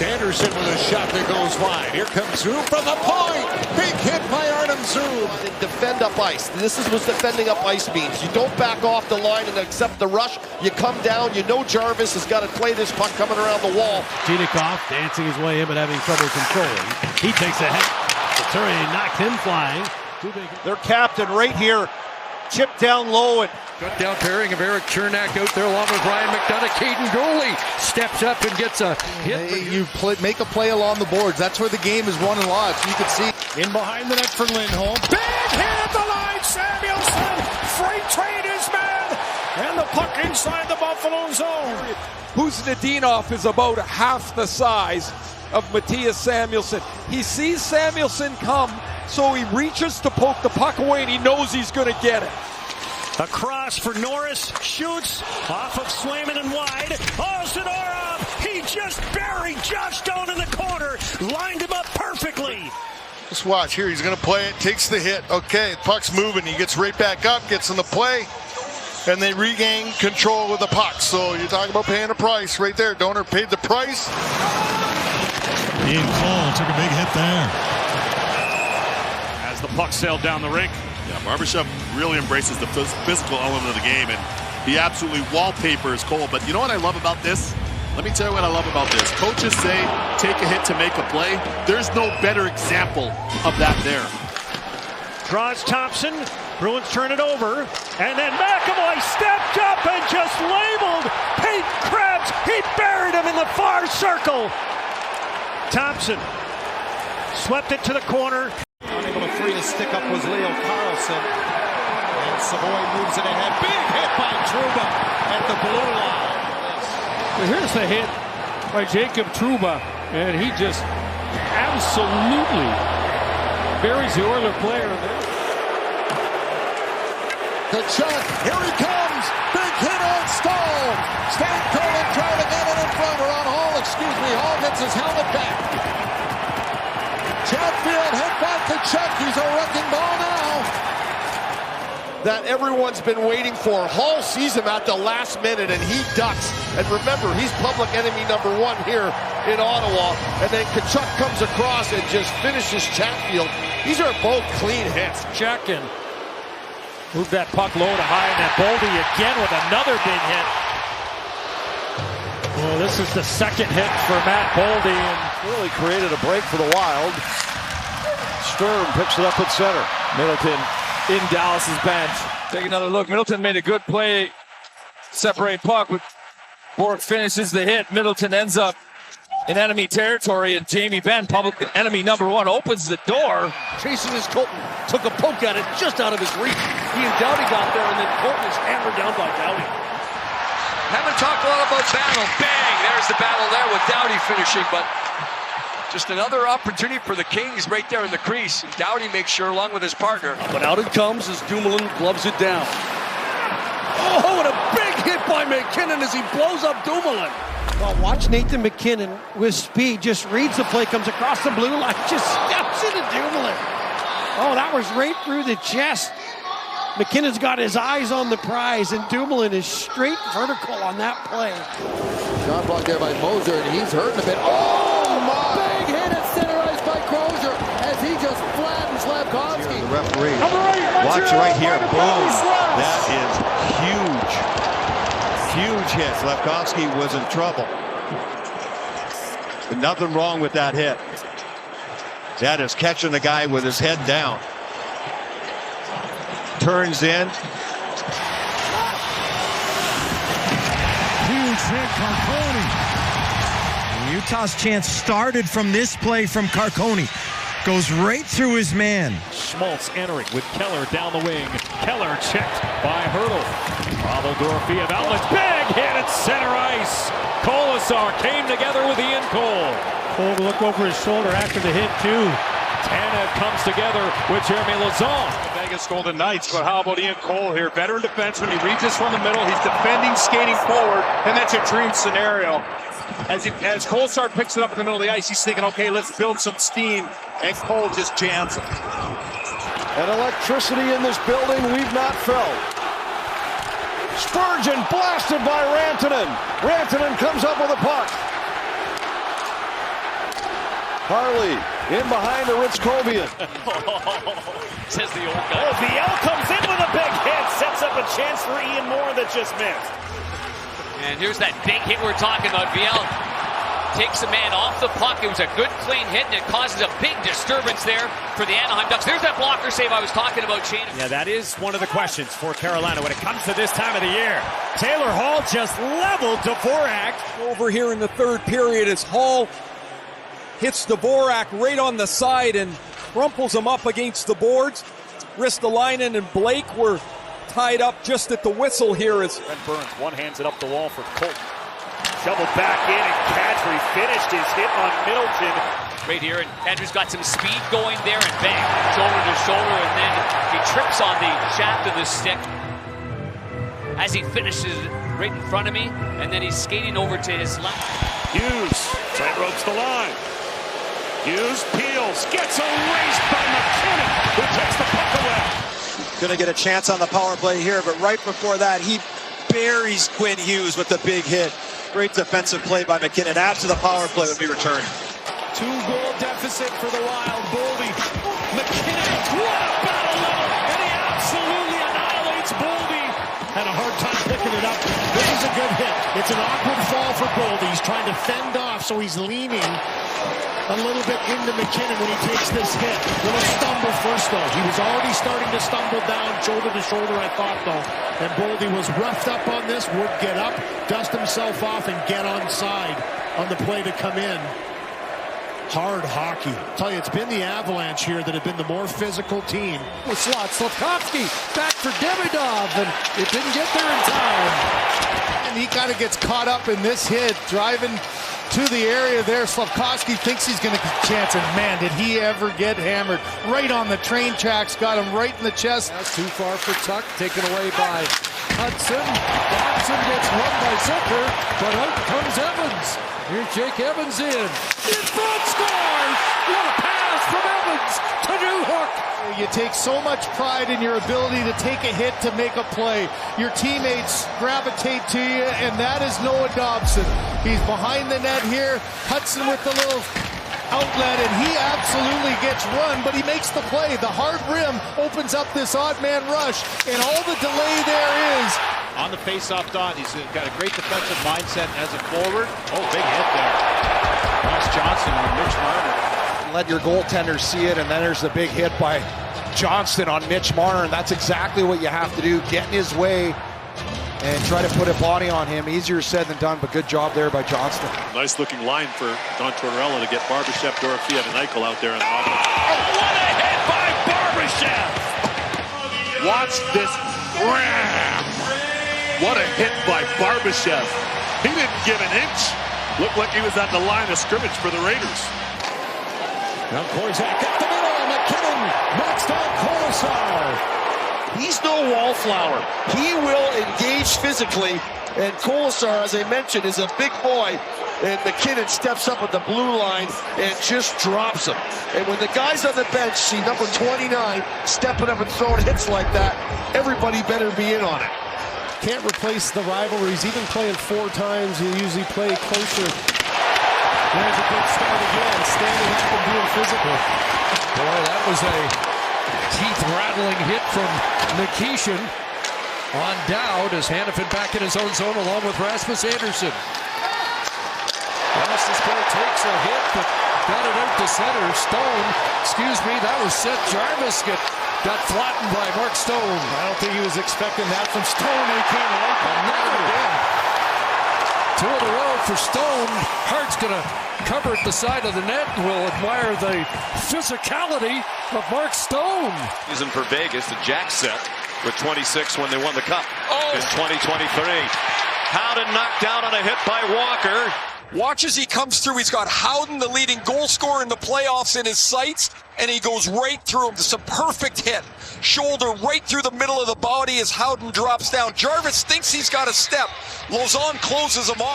Sanderson with a shot that goes wide. Here comes Zub from the point. Big hit by Artem Zub. Defend up ice. This is what defending up ice means. You don't back off the line and accept the rush. You come down. You know Jarvis has got to play this puck coming around the wall. Chinakhov dancing his way in but having trouble controlling. He takes a hit. Couturier knocked him flying. Their captain right here. Chipped down low and Cut down pairing of Eric Chernak out there along with Ryan McDonough. Caden Gooley steps up and gets a hit. You make a play along the boards. That's where the game is won and lost. You can see. In behind the net for Lindholm. Big hit at the line. Samuelsson. Freight train his man. And the puck inside the Buffalo zone. Kuznetsov is about half the size of Mattias Samuelsson. He sees Samuelsson come, so he reaches to poke the puck away, and he knows he's going to get it. Across for Norris, shoots off of Swayman and wide. Oh, Zadorov, he just buried Josh Stone in the corner, lined him up perfectly. Just watch here. He's going to play it. Takes the hit. Okay, puck's moving. He gets right back up. Gets in the play, and they regain control with the puck. So you're talking about paying a price right there. Donor paid the price. Ian Cole took a big hit there. As the puck sailed down the rink. Yeah, Barbashev really embraces the physical element of the game, and he absolutely wallpapers Cole. But you know what I love about this? Let me tell you what I love about this. Coaches say, take a hit to make a play. There's no better example of that there. Draws Thompson. Bruins turn it over. And then McAvoy stepped up and just labeled Peyton Krebs. He buried him in the far circle. Thompson swept it to the corner. unable to free the stick up was Leo Carlson. And Savoy moves it ahead. Big hit by Trouba at the blue line. Well, here's the hit by Jacob Trouba, and he just absolutely buries the Oiler player there. Kachuk, here he comes! Big hit on Stahl! Stamkos trying to get it in front, or on Hall, excuse me. Hall gets his helmet back. Chatfield hit back to Chuck. He's a wrecking ball now. That everyone's been waiting for. Hall sees him at the last minute and he ducks. And remember, he's public enemy number one here in Ottawa. And then Kachuk comes across and just finishes Chatfield. These are both clean hits. Check and move that puck low to high, and then Boldy again with another big hit. Well, this is the second hit for Matt Boldy, and Really created a break for the Wild. Sturm picks it up at center. Middleton in Dallas's bench. Take another look. Middleton made a good play. Separate puck, but Bork finishes the hit. Middleton ends up in enemy territory, and Jamie Benn, public enemy number one, opens the door. Chasing his Colton. Took a poke at it just out of his reach. He and Doughty got there, and then Colton is hammered down by Doughty. Haven't talked a lot about battle. Bang! There's the battle there with Doughty finishing, but just another opportunity for the Kings right there in the crease. Doughty makes sure along with his partner. But out it comes as Dumoulin gloves it down. Oh, and a big hit by McKinnon as he blows up Dumoulin. Well, watch Nathan McKinnon with speed, just reads the play, comes across the blue line, just steps into Dumoulin. Oh, that was right through the chest. McKinnon's got his eyes on the prize, and Dumoulin is straight vertical on that play. Shot blocked there by Moser, and he's hurting a bit. Oh, my! Big hit at center ice by Crozier as he just flattens Slafkovsky. The referee. Watch right here. Boom. That is huge. Huge hit. Slafkovsky was in trouble. But nothing wrong with that hit. That is catching the guy with his head down. Turns in. Huge hit, Carconi. Utah's chance started from this play from Carconi. Goes right through his man. Schmaltz entering with Keller down the wing. Keller checked by Hurdle. Pavel Dorofeev outlets. Big hit at center ice. Kolasar came together with Ian Cole. Cole to look over his shoulder after the hit too. Tanev comes together with Jeremy Lauzon. Vegas Golden Knights, but how about Ian Cole here? Veteran defenseman, he reads this from the middle, he's defending, skating forward, and that's a dream scenario. As Kolesar picks it up in the middle of the ice, he's thinking, okay, let's build some steam, and Cole just jams it. An electricity in this building we've not felt. Spurgeon blasted by Rantanen. Rantanen comes up with a puck. Harley in behind the Rich Kovian. Says the old guy. Oh, Viel comes in with a big hit, sets up a chance for Ian Moore that just missed. And here's that big hit we're talking about. Viel takes a man off the puck. It was a good, clean hit, and it causes a big disturbance there for the Anaheim Ducks. There's that blocker save I was talking about, Shane. Yeah, that is one of the questions for Carolina when it comes to this time of the year. Taylor Hall just leveled Dvorak. Over here in the third period as Hall hits Dvorak right on the side and crumples him up against the boards. Ristolainen and Blake were tied up just at the whistle here as Brent Burns one hands it up the wall for Colton. Shoveled back in, and Kadri finished his hit on Middleton. Right here, and Andrew's got some speed going there, and bang, shoulder to shoulder, and then he trips on the shaft of the stick as he finishes right in front of me, and then he's skating over to his left. Hughes tight ropes the line. Hughes peels, gets erased by McKinnon, who takes the puck away. Going to get a chance on the power play here, but right before that, he buries Quinn Hughes with the big hit. Great defensive play by McKinnon. After the power play would be returned. 2-goal deficit for the Wild. Boldy. McKinnon, what a battle level, and he absolutely annihilates Boldy. Had a hard time picking it up. This is a good hit. It's an awkward fall for Boldy. He's trying to fend off, so he's leaning a little bit into McKinnon when he takes this hit. Little stumble first, though. He was already starting to stumble down, shoulder to shoulder, I thought, though. And Boldy was roughed up on this, would get up, dust himself off, and get onside on the play to come in. Hard hockey. I tell you, it's been the Avalanche here that have been the more physical team. With slot, Slafkovsky back for Demidov, and it didn't get there in time. And he kind of gets caught up in this hit, driving to the area there. Slafkovsky thinks he's going to get a chance, and man, did he ever get hammered. Right on the train tracks, got him right in the chest. That's too far for Tuck, taken away by Hudson. Dobson gets run by Zucker, but out comes Evans. Here's Jake Evans in. In front, scores! What a pass from Evans to Newhook. You take so much pride in your ability to take a hit to make a play. Your teammates gravitate to you, and that is Noah Dobson. He's behind the net here. Hudson with the little outlet, and he absolutely gets run, but he makes the play. The hard rim opens up this odd man rush, and all the delay there is. On the face-off dot, he's got a great defensive mindset as a forward. Oh, big hit there. Ross Johnson on Mitch Marner. Let your goaltender see it, and then there's the big hit by Johnston on Mitch Marner, and that's exactly what you have to do. Get in his way and try to put a body on him. Easier said than done, but good job there by Johnston. Nice looking line for Don Tortorella to get Barbashev, Dorofeev, and Eichel out there on the offense. Oh, what a hit by Barbashev! Watch this ram! What a hit by Barbashev. He didn't give an inch. Looked like he was at the line of scrimmage for the Raiders. Now Korzak up the middle. McKinnon knocks down Kolasar. He's no wallflower. He will engage physically, and Kolasar, as I mentioned, is a big boy, and McKinnon steps up at the blue line and just drops him. And when the guys on the bench see number 29 stepping up and throwing hits like that, everybody better be in on it. Can't replace the rivalries. Even playing 4 times, you usually play closer. There's a good start again, standing up and being physical. Boy, that was a teeth-rattling hit from Nikishin on Dowd as Hanifin back in his own zone along with Rasmus Andersson. Landeskog takes a hit, but got it out to center. Stone, that was Seth Jarvis got flattened by Mark Stone. I don't think he was expecting that from Stone. He came right back again. 2 in a row for Stone. Hart's going to cover at the side of the net, and we'll admire the physicality of Mark Stone. Season for Vegas, the Jack set with 26 when they won the Cup in 2023. Howden knocked down on a hit by Walker. Watch as he comes through. He's got Howden, the leading goal scorer in the playoffs, in his sights, and he goes right through him. It's a perfect hit. Shoulder right through the middle of the body as Howden drops down. Jarvis thinks he's got a step. Lauzon closes him off.